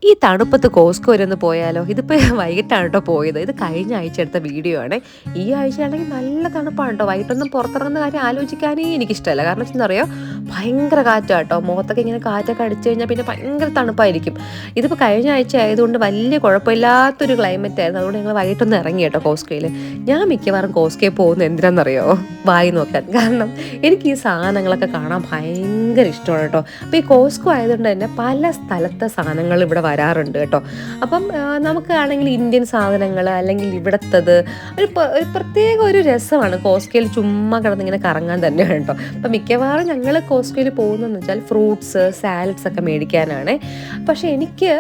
ഈ തണുപ്പത്ത് കോസ്കോ വരെ ഒന്ന് പോയാലോ? ഇതിപ്പോൾ വൈകിട്ടാണ് കേട്ടോ പോയത്. ഇത് കഴിഞ്ഞ ആഴ്ച എടുത്ത വീഡിയോ ആണ്. ഈ ആഴ്ചയാണെങ്കിൽ നല്ല തണുപ്പാണ് കേട്ടോ. വൈകിട്ടൊന്നും പുറത്തിറങ്ങുന്ന കാര്യം ആലോചിക്കാനേ എനിക്കിഷ്ടമല്ല. കാരണം വെച്ചെന്നറിയോ, ഭയങ്കര കാറ്റാണ് കേട്ടോ. മുഖത്തൊക്കെ ഇങ്ങനെ കാറ്റൊക്കെ അടിച്ചു കഴിഞ്ഞാൽ പിന്നെ ഭയങ്കര തണുപ്പായിരിക്കും. ഇതിപ്പോൾ കഴിഞ്ഞ ആഴ്ച ആയതുകൊണ്ട് വലിയ കുഴപ്പമില്ലാത്തൊരു ക്ലൈമറ്റ് ആയിരുന്നു. അതുകൊണ്ട് ഞങ്ങൾ വൈകിട്ടൊന്ന് ഇറങ്ങി കേട്ടോ കോസ്കോയിൽ. ഞാൻ മിക്കവാറും കോസ്കോയിൽ പോകുന്നത് എന്തിനാണെന്നറിയോ? വായി നോക്കാൻ. കാരണം എനിക്ക് ഈ സാധനങ്ങളൊക്കെ കാണാൻ ഭയങ്കര ഇഷ്ടമാണ് കേട്ടോ. അപ്പോൾ ഈ കോസ്കോ ആയതുകൊണ്ട് തന്നെ പല സ്ഥലത്തെ സാധനങ്ങൾ ഇവിടെ വരാറുണ്ട് കേട്ടോ. അപ്പം നമുക്കാണെങ്കിൽ ഇന്ത്യൻ സാധനങ്ങൾ അല്ലെങ്കിൽ ഇവിടത്തത് ഒരു പ്രത്യേക ഒരു രസമാണ് കോസ്കോയിൽ ചുമ്മാ കിടന്നിങ്ങനെ കറങ്ങാൻ തന്നെയാണ് കേട്ടോ. അപ്പം മിക്കവാറും ഞങ്ങൾ കോസ്കോയിൽ പോകുന്നതെന്ന് വെച്ചാൽ ഫ്രൂട്ട്സ് സാലഡ്സ് ഒക്കെ മേടിക്കാനാണ്. പക്ഷേ എനിക്ക്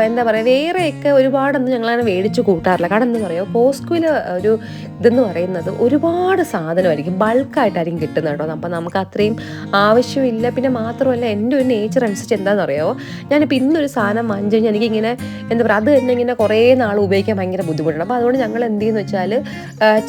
എന്താ പറയുക, വേറെയൊക്കെ ഒരുപാടൊന്നും ഞങ്ങളങ്ങനെ മേടിച്ച് കൂട്ടാറില്ല. കാരണം എന്താ പറയുക, കോസ്കോയിൽ ഒരു ഇതെന്ന് പറയുന്നത് ഒരുപാട് സാധനമായിരിക്കും, ബൾക്കായിട്ടായിരിക്കും കിട്ടുന്നത് കേട്ടോ. അപ്പം നമുക്ക് അത്രയും ആവശ്യമില്ല. പിന്നെ മാത്രമല്ല, എൻ്റെ ഒരു നേച്ചർ അനുസരിച്ച് എന്താണെന്ന് അറിയാമോ, ഞാനിപ്പോൾ ഇന്നൊരു സാധനം വാങ്ങിച്ചു കഴിഞ്ഞാൽ എനിക്കിങ്ങനെ എന്താ പറയുക, അത് തന്നെ ഇങ്ങനെ കുറേ നാൾ ഉപയോഗിക്കാൻ ഭയങ്കര ബുദ്ധിമുട്ടുണ്ട്. അപ്പോൾ അതുകൊണ്ട് ഞങ്ങൾ എന്ത് ചെയ്യുന്നു വെച്ചാൽ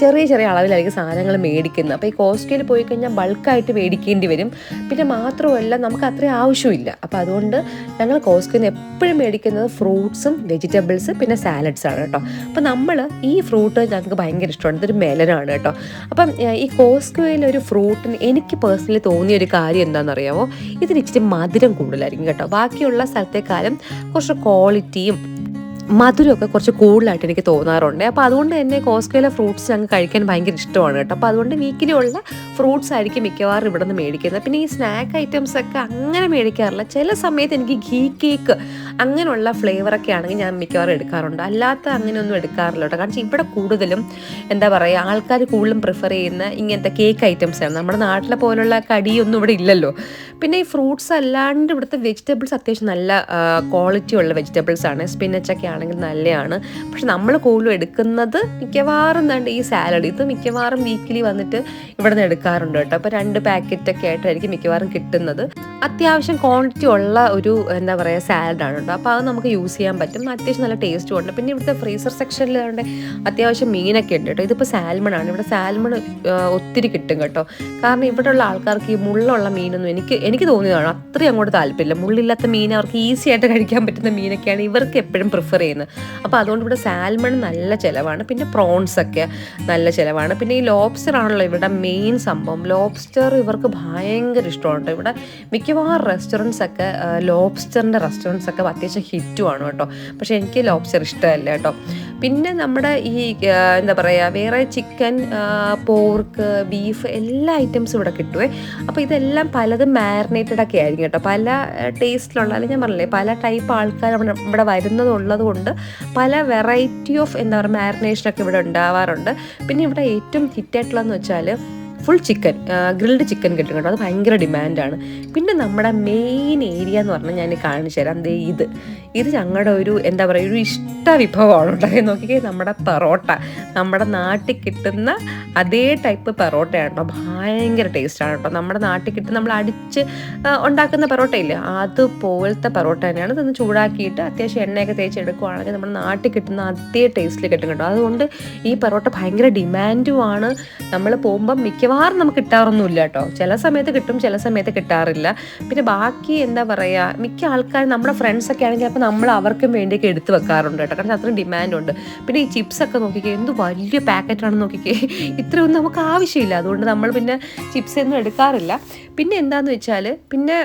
ചെറിയ ചെറിയ അളവിലായിരിക്കും സാധനങ്ങൾ മേടിക്കുന്നത്. അപ്പോൾ ഈ കോസ്കോയിൽ പോയി കഴിഞ്ഞാൽ ബൾക്കായിട്ട് മേടിക്കേണ്ടി വരും. പിന്നെ മാത്രമല്ല, നമുക്ക് അത്രയും ആവശ്യമില്ല. അപ്പോൾ അതുകൊണ്ട് ഞങ്ങൾ കോസ്കോയിൽ നിന്ന് എപ്പോഴും മേടിക്കുന്നത് ഫ്രൂട്ട്സും വെജിറ്റബിൾസ് പിന്നെ സാലഡ്സാണ് കേട്ടോ. അപ്പോൾ നമ്മൾ ഈ ഫ്രൂട്ട് ഞങ്ങൾക്ക് ഭയങ്കര ഇഷ്ടമാണ്. ഇതൊരു മെലനാണ് കേട്ടോ. അപ്പം ഈ കോസ്കോയിലെ ഒരു ഫ്രൂട്ടിന് എനിക്ക് പേഴ്സണലി തോന്നിയ ഒരു കാര്യം എന്താണെന്നറിയാമോ, ഇതിന് ഇച്ചിരി മധുരം കൂടുതലായിരിക്കും കേട്ടോ. ബാക്കിയുള്ള സ്ഥലത്തേക്കാളും കുറച്ച് ക്വാളിറ്റിയും മധുരമൊക്കെ കുറച്ച് കൂടുതലായിട്ട് എനിക്ക് തോന്നാറുണ്ട്. അപ്പോൾ അതുകൊണ്ട് തന്നെ കോസ്കോയിലെ ഫ്രൂട്ട്സ് ഞങ്ങൾക്ക് കഴിക്കാൻ ഭയങ്കര ഇഷ്ടമാണ് കേട്ടോ. അപ്പോൾ അതുകൊണ്ട് വീക്കിലി ഉള്ള ഫ്രൂട്ട്സ് ആയിരിക്കും മിക്കവാറും ഇവിടെ നിന്ന് മേടിക്കുന്നത്. പിന്നെ ഈ സ്നാക്ക് ഐറ്റംസ് ഒക്കെ അങ്ങനെ മേടിക്കാറില്ല. ചില സമയത്ത് എനിക്ക് ഘീ കേക്ക് അങ്ങനെയുള്ള ഫ്ലേവറൊക്കെ ആണെങ്കിൽ ഞാൻ മിക്കവാറും എടുക്കാറുണ്ട്. അല്ലാത്ത അങ്ങനെയൊന്നും എടുക്കാറില്ല കേട്ടോ. കാരണം ഇവിടെ കൂടുതലും എന്താ പറയുക, ആൾക്കാർ കൂടുതലും പ്രിഫർ ചെയ്യുന്ന ഇങ്ങനത്തെ കേക്ക് ഐറ്റംസാണ്. നമ്മുടെ നാട്ടിലെ പോലുള്ള കടിയൊന്നും ഇവിടെ ഇല്ലല്ലോ. പിന്നെ ഈ ഫ്രൂട്ട്സ് അല്ലാണ്ട് ഇവിടുത്തെ വെജിറ്റബിൾസ് അത്യാവശ്യം നല്ല ക്വാളിറ്റി ഉള്ള വെജിറ്റബിൾസ് ആണ്. സ്പിനച്ചൊക്കെ ആണെങ്കിൽ നല്ലതാണ്. പക്ഷെ നമ്മൾ കൂടുതലും എടുക്കുന്നത് മിക്കവാറും എന്താണ്ട് ഈ സാലഡ്, ഇത് മിക്കവാറും വീക്കിലി വന്നിട്ട് ഇവിടെ നിന്ന് എടുക്കാറുണ്ട് കേട്ടോ. അപ്പോൾ 2 പാക്കറ്റൊക്കെ ആയിട്ടായിരിക്കും മിക്കവാറും കിട്ടുന്നത്. അത്യാവശ്യം ക്വാണ്ടിറ്റി ഉള്ള ഒരു എന്താ പറയുക സാലഡാണ് കേട്ടോ. അപ്പോൾ അത് നമുക്ക് യൂസ് ചെയ്യാൻ പറ്റും. അത്യാവശ്യം നല്ല ടേസ്റ്റും ഉണ്ട്. പിന്നെ ഇവിടുത്തെ ഫ്രീസർ സെക്ഷനിൽ ഉണ്ട് അത്യാവശ്യം മീനൊക്കെ ഉണ്ട് കേട്ടോ. ഇതിപ്പോൾ സാൽമണാണ്. ഇവിടെ സാൽമൺ ഒത്തിരി കിട്ടും കേട്ടോ. കാരണം ഇവിടെയുള്ള ആൾക്കാർക്ക് ഈ മുള്ളുള്ള മീനൊന്നും എനിക്ക് തോന്നിയതാണ് അത്രയും അങ്ങോട്ട് താല്പര്യമില്ല. മുള്ളില്ലാത്ത മീൻ അവർക്ക് ഈസി ആയിട്ട് കഴിക്കാൻ പറ്റുന്ന മീനൊക്കെയാണ് ഇവർക്ക് എപ്പോഴും പ്രിഫർ ചെയ്യുന്നത്. അപ്പോൾ അതുകൊണ്ട് ഇവിടെ സാൽമൺ നല്ല ചിലവാണ്. പിന്നെ പ്രോൺസ് ഒക്കെ നല്ല ചിലവാണ്. പിന്നെ ഈ ലോബ്സ്റ്റർ ആണല്ലോ ഇവിടെ മെയിൻ സംഭവം. ലോബ്സ്റ്റർ ഇവർക്ക് ഭയങ്കര ഇഷ്ടമാണ്. ഇവിടെ മിക്കവാറും റെസ്റ്റോറൻറ്റ്സ് ഒക്കെ ലോബ്സ്റ്ററിൻ്റെ റെസ്റ്റോറൻറ്റ്സ് ഒക്കെ അത്യാവശ്യം ഹിറ്റുമാണ് കേട്ടോ. പക്ഷേ എനിക്ക് ലോബ്സ്റ്റർ ഇഷ്ടമല്ല കേട്ടോ. പിന്നെ നമ്മുടെ ഈ എന്താ പറയുക, വേറെ ചിക്കൻ, പോർക്ക്, ബീഫ് എല്ലാ ഐറ്റംസും ഇവിടെ കിട്ടുമേ. അപ്പോൾ ഇതെല്ലാം പലതും മാരിനേറ്റഡ് ഒക്കെ ആയിരിക്കും കേട്ടോ. പല ടേസ്റ്റിലുള്ള, അല്ലെങ്കിൽ ഞാൻ പറഞ്ഞില്ലേ, പല ടൈപ്പ് ആൾക്കാർ ഇവിടെ വരുന്നതുള്ളത് കൊണ്ട് പല വെറൈറ്റി ഓഫ് എന്താ പറയുക മാരിനേഷനൊക്കെ ഇവിടെ ഉണ്ടാവാറുണ്ട്. പിന്നെ ഇവിടെ ഏറ്റവും ഹിറ്റായിട്ടുള്ളതെന്ന് വെച്ചാൽ ഫുൾ ചിക്കൻ, ഗ്രിൽഡ് ചിക്കൻ കിട്ടും കേട്ടോ. അത് ഭയങ്കര ഡിമാൻഡാണ്. പിന്നെ നമ്മുടെ മെയിൻ ഏരിയ എന്ന് പറഞ്ഞാൽ ഞാൻ കാണിച്ചു തരാം. ഇത് ഞങ്ങളുടെ ഒരു എന്താ പറയുക ഒരു ഇഷ്ട വിഭവമാണ് കേട്ടോ. നോക്കിക്കേ, നമ്മുടെ പൊറോട്ട, നമ്മുടെ നാട്ടിൽ കിട്ടുന്ന അതേ ടൈപ്പ് പൊറോട്ടയാണ് കേട്ടോ. ഭയങ്കര ടേസ്റ്റാണ് കേട്ടോ. നമ്മുടെ നാട്ടിൽ കിട്ടുന്ന നമ്മൾ അടിച്ച് ഉണ്ടാക്കുന്ന പൊറോട്ടയില്ലേ, അതുപോലത്തെ പൊറോട്ട തന്നെയാണ്. ഇതൊന്ന് ചൂടാക്കിയിട്ട് അത്യാവശ്യം എണ്ണയൊക്കെ തേച്ച് എടുക്കുവാണെങ്കിൽ നമ്മുടെ നാട്ടിൽ കിട്ടുന്ന അതേ ടേസ്റ്റിൽ കിട്ടും കേട്ടോ. അതുകൊണ്ട് ഈ പൊറോട്ട ഭയങ്കര ഡിമാൻഡുമാണ്. നമ്മൾ പോകുമ്പം മിക്കവാറും നമുക്ക് കിട്ടാറൊന്നുമില്ല കേട്ടോ. ചില സമയത്ത് കിട്ടും, ചില സമയത്ത് കിട്ടാറില്ല. പിന്നെ ബാക്കി എന്താ പറയുക, മിക്ക ആൾക്കാർ നമ്മുടെ ഫ്രണ്ട്സൊക്കെ ആണെങ്കിൽ അപ്പോൾ നമ്മൾ അവർക്കും വേണ്ടിയൊക്കെ എടുത്ത് വെക്കാറുണ്ട് കേട്ടോ. കാരണം അത്രയും ഡിമാൻഡുണ്ട്. പിന്നെ ഈ ചിപ്സൊക്കെ നോക്കിക്കേ, എന്ത് വലിയ പാക്കറ്റാണെന്ന് നോക്കിക്കേ. ഇത്രയൊന്നും നമുക്ക് ആവശ്യമില്ല. അതുകൊണ്ട് നമ്മൾ പിന്നെ ചിപ്സ് ഒന്നും എടുക്കാറില്ല. പിന്നെ എന്താണെന്ന് വെച്ചാൽ, പിന്നെ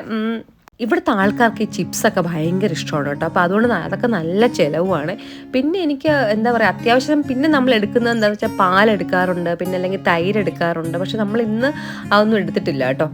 ഇവിടുത്തെ ആൾക്കാർക്ക് ഈ ചിപ്സൊക്കെ ഭയങ്കര ഇഷ്ടമാണ് കേട്ടോ. അപ്പോൾ അതുകൊണ്ട് അതൊക്കെ നല്ല ചിലവുമാണ്. പിന്നെ എനിക്ക് എന്താ പറയുക, അത്യാവശ്യം പിന്നെ നമ്മൾ എടുക്കുന്നത് എന്താണെന്ന് വെച്ചാൽ പാലെടുക്കാറുണ്ട്, പിന്നെ അല്ലെങ്കിൽ തൈര് എടുക്കാറുണ്ട്. പക്ഷെ നമ്മൾ ഇന്ന് അതൊന്നും എടുത്തിട്ടില്ല കേട്ടോ.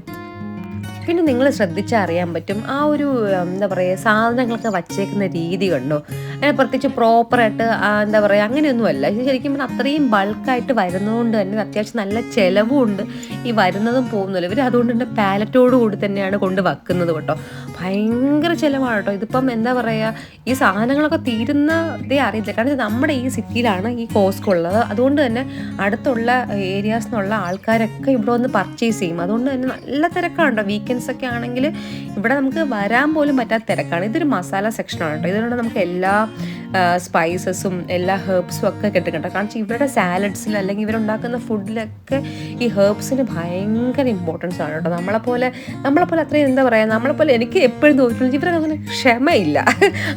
പിന്നെ നിങ്ങൾ ശ്രദ്ധിച്ചാൽ അറിയാൻ പറ്റും, ആ ഒരു എന്താ പറയുക സാധനങ്ങളൊക്കെ വച്ചേക്കുന്ന രീതി കണ്ടോ. അങ്ങനെ പ്രത്യേകിച്ച് പ്രോപ്പറായിട്ട് എന്താ പറയുക അങ്ങനെയൊന്നുമല്ല. ഇത് ശരിക്കും പറഞ്ഞാൽ അത്രയും ബൾക്കായിട്ട് വരുന്നതുകൊണ്ട് തന്നെ അത്യാവശ്യം നല്ല ചിലവും ഉണ്ട്. ഈ വരുന്നതും പോകുന്നില്ല ഇവർ. അതുകൊണ്ട് തന്നെ പാലറ്റോട് കൂടി തന്നെയാണ് കൊണ്ട് വെക്കുന്നത് കേട്ടോ. ഭയങ്കര ചിലവാണ് കേട്ടോ. ഇതിപ്പം എന്താ പറയുക, ഈ സാധനങ്ങളൊക്കെ തീരുന്നതേ അറിയില്ല. കാരണം നമ്മുടെ ഈ സിറ്റിയിലാണ് ഈ കോസ്കോ ഉള്ളത്. അതുകൊണ്ട് തന്നെ അടുത്തുള്ള ഏരിയാസിൽ നിന്നുള്ള ആൾക്കാരൊക്കെ ഇവിടെ വന്ന് പർച്ചേസ് ചെയ്യും. അതുകൊണ്ട് തന്നെ നല്ല തിരക്കാണ് കേട്ടോ. വീക്കെൻഡ്സ് ഒക്കെ ആണെങ്കിൽ ഇവിടെ നമുക്ക് വരാൻ പോലും പറ്റാത്ത തിരക്കാണ്. ഇതൊരു മസാല സെക്ഷനാണ് കേട്ടോ. ഇതിലൂടെ നമുക്ക് എല്ലാ സ്പൈസസും എല്ലാ ഹെർബ്സും ഒക്കെ കിട്ടും കേട്ടോ. കാരണം ഇവരുടെ സാലഡ്സിൽ അല്ലെങ്കിൽ ഇവരുണ്ടാക്കുന്ന ഫുഡിലൊക്കെ ഈ ഹെർബ്സിന് ഭയങ്കര ഇമ്പോർട്ടൻസ് ആണ് കേട്ടോ. നമ്മളെപ്പോലെ അത്രയും എന്താ പറയുക, നമ്മളെപ്പോലെ എനിക്ക് എപ്പോഴും തോന്നിയിട്ടുണ്ട് ഇവർക്ക് അങ്ങനെ ക്ഷമയില്ല.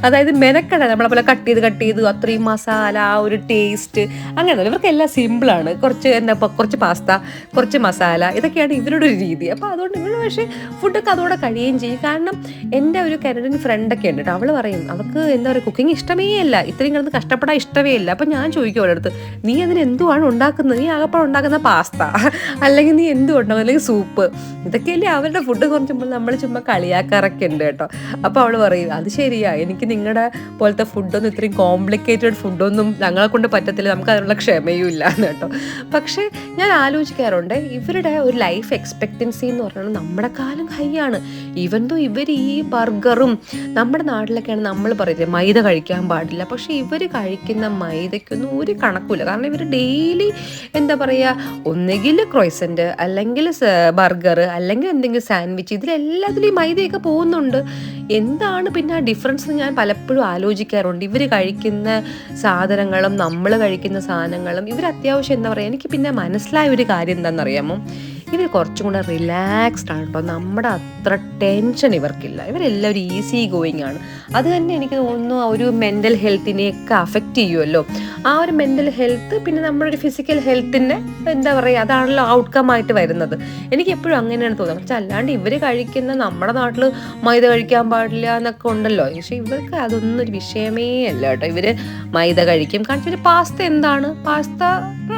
അതായത് മെനക്കട നമ്മളെപ്പോലെ കട്ട് ചെയ്ത് അത്രയും മസാല, ആ ഒരു ടേസ്റ്റ് അങ്ങനെ ഇവർക്കെല്ലാം സിമ്പിളാണ്. കുറച്ച് പാസ്ത, കുറച്ച് മസാല, ഇതൊക്കെയാണ് ഇവരുടെ ഒരു രീതി. അപ്പോൾ അതുകൊണ്ട് ഇവർ പക്ഷേ ഫുഡൊക്കെ അതോടെ കഴിയുകയും ചെയ്യും. കാരണം എൻ്റെ ഒരു കനഡിയൻ ഫ്രണ്ടൊക്കെ ഉണ്ട് കേട്ടോ, അവൾ പറയും അവൾക്ക് എന്താ പറയുക കുക്കിംഗ് ഇഷ്ടമേ അല്ല, ഇത്രയും കിടന്ന് കഷ്ടപ്പെടാൻ ഇഷ്ടമേ ഇല്ല. അപ്പം ഞാൻ ചോദിക്കും അവളുടെ അടുത്ത്, നീ അതിന് എന്തുവാണ് ഉണ്ടാക്കുന്നത്? നീ ആകപ്പാട് ഉണ്ടാക്കുന്ന പാസ്ത, അല്ലെങ്കിൽ നീ എന്തും ഉണ്ടാകും, അല്ലെങ്കിൽ സൂപ്പ്, ഇതൊക്കെയല്ലേ അവരുടെ ഫുഡ്. കുറച്ചുമ്പോൾ നമ്മൾ ചുമ്മാ കളിയാക്കാറൊക്കെ ഉണ്ട് കേട്ടോ. അപ്പോൾ അവൾ പറയും അത് ശരിയാ, എനിക്ക് നിങ്ങളുടെ പോലത്തെ ഫുഡൊന്നും ഇത്രയും കോംപ്ലിക്കേറ്റഡ് ഫുഡൊന്നും ഞങ്ങളെ കൊണ്ട് പറ്റത്തില്ല, നമുക്ക് അതിനുള്ള ക്ഷമയും ഇല്ല എന്ന് കേട്ടോ. പക്ഷേ ഞാൻ ആലോചിക്കാറുണ്ട് ഇവരുടെ ഒരു ലൈഫ് എക്സ്പെക്റ്റൻസി എന്ന് പറഞ്ഞാൽ നമ്മുടെ കാലം ഹൈ ആണ്. ഈവൻ ദോ ഇവർ ഈ ബർഗറും നമ്മുടെ നാട്ടിലൊക്കെയാണ് നമ്മൾ പറയുന്നത് മൈദ കഴിക്കാൻ പാടില്ല, പക്ഷേ ഇവർ കഴിക്കുന്ന മൈദയ്ക്കൊന്നും ഒരു കണക്കില്ല. കാരണം ഇവർ ഡെയിലി എന്താ പറയുക, ഒന്നുകിൽ ക്രോയ്സൻ്റ്, അല്ലെങ്കിൽ ബർഗർ, അല്ലെങ്കിൽ എന്തെങ്കിലും സാൻഡ്വിച്ച്, ഇതിലെല്ലാത്തിലും ഈ മൈദയൊക്കെ പോകുന്നുണ്ട്. എന്താണ് പിന്നെ ആ ഡിഫറൻസ് എന്ന് ഞാൻ പലപ്പോഴും ആലോചിക്കാറുണ്ട്. ഇവർ കഴിക്കുന്ന സാധനങ്ങളും നമ്മൾ കഴിക്കുന്ന സാധനങ്ങളും ഇവർ അത്യാവശ്യം എന്താ പറയുക, എനിക്ക് പിന്നെ മനസ്സിലായ ഒരു കാര്യം എന്താണെന്നറിയാമോ, ഇവർ കുറച്ചും കൂടെ റിലാക്സ്ഡ് ആണ് കേട്ടോ. നമ്മുടെ അത്ര ടെൻഷൻ ഇവർക്കില്ല. ഇവരെല്ലാവരും ഈസി ഗോയിങ് ആണ്. അത് തന്നെ എനിക്ക് തോന്നുന്നു ഒരു മെൻ്റൽ ഹെൽത്തിനെയൊക്കെ അഫക്റ്റ് ചെയ്യുമല്ലോ. ആ ഒരു മെൻ്റൽ ഹെൽത്ത് പിന്നെ നമ്മുടെ ഒരു ഫിസിക്കൽ ഹെൽത്തിൻ്റെ എന്താ പറയുക, അതാണല്ലോ ഔട്ട്കം ആയിട്ട് വരുന്നത്. എനിക്ക് എപ്പോഴും അങ്ങനെയാണ് തോന്നുന്നത്. പക്ഷെ അല്ലാണ്ട് ഇവർ കഴിക്കുന്ന നമ്മുടെ നാട്ടിൽ മൈദ കഴിക്കാൻ പാടില്ല എന്നൊക്കെ ഉണ്ടല്ലോ, പക്ഷേ ഇവർക്ക് അതൊന്നും ഒരു വിഷയമേ അല്ല കേട്ടോ. ഇവർ മൈദ കഴിക്കും. കാരണം ഇവർ പാസ്ത എന്താണ്, പാസ്ത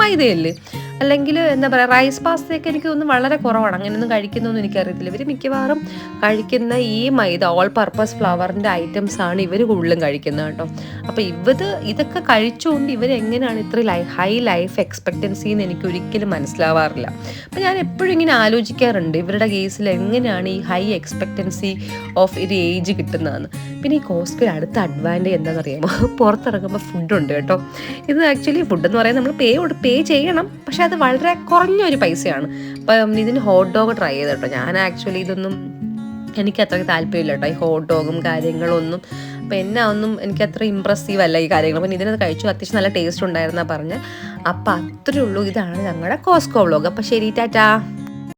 മൈദയല്ലേ, അല്ലെങ്കിൽ എന്താ പറയുക റൈസ് പാസ്തയൊക്കെ എനിക്ക് തോന്നുന്നു വളരെ കുറവാണ്, അങ്ങനെയൊന്നും കഴിക്കുന്നൊന്നും എനിക്കറിയത്തില്ല. ഇവർ മിക്കവാറും കഴിക്കുന്ന ഈ മൈദ ഓൾ പർപ്പസ് ഫ്ലവറിൻ്റെ ഐറ്റംസ് ആണ് ഇവർ കൂടുതലും കഴിക്കുന്നത് കേട്ടോ. അപ്പോൾ ഇതൊക്കെ കഴിച്ചുകൊണ്ട് ഇവരെങ്ങനെയാണ് ഇത്ര ഹൈ ലൈഫ് എക്സ്പെക്റ്റൻസി എന്ന് എനിക്ക് ഒരിക്കലും മനസ്സിലാവാറില്ല. അപ്പോൾ ഞാൻ എപ്പോഴും ഇങ്ങനെ ആലോചിക്കാറുണ്ട് ഇവരുടെ കേസിൽ എങ്ങനെയാണ് ഈ ഹൈ എക്സ്പെക്റ്റൻസി ഓഫ് ഒരു ഏജ് കിട്ടുന്നതെന്ന്. പിന്നെ ഈ കോസ്റ്റ്കോയിൽ അടുത്ത അഡ്വാൻറ്റേജ് എന്താണെന്നറിയാമോ, പുറത്തിറങ്ങുമ്പോൾ ഫുഡുണ്ട് കേട്ടോ. ഇത് ആക്ച്വലി ഫുഡെന്ന് പറയുന്നത് നമ്മൾ പേ ചെയ്യണം, പക്ഷെ അത് വളരെ കുറഞ്ഞൊരു പൈസയാണ്. അപ്പം ഇതിന് ഹോട്ട് ഡോഗ് ട്രൈ ചെയ്ത് കേട്ടോ. ഞാൻ ആക്ച്വലി ഇതൊന്നും എനിക്ക് അത്രയ്ക്ക് താല്പര്യമില്ല കേട്ടോ, ഈ ഹോട്ട് ഡോഗും കാര്യങ്ങളൊന്നും. അപ്പം എനിക്ക് അത്ര ഇമ്പ്രസീവ് അല്ല ഈ കാര്യങ്ങൾ. അപ്പം ഇതിനത് കഴിച്ചു, അത്യാവശ്യം നല്ല ടേസ്റ്റ് ഉണ്ടായിരുന്നാണ് പറഞ്ഞ്. അപ്പം അത്രയേ ഉള്ളൂ. ഇതാണ് ഞങ്ങളുടെ കോസ്റ്റ്കോ വ്ളോഗ്. അപ്പം ശരി, ടാറ്റാ.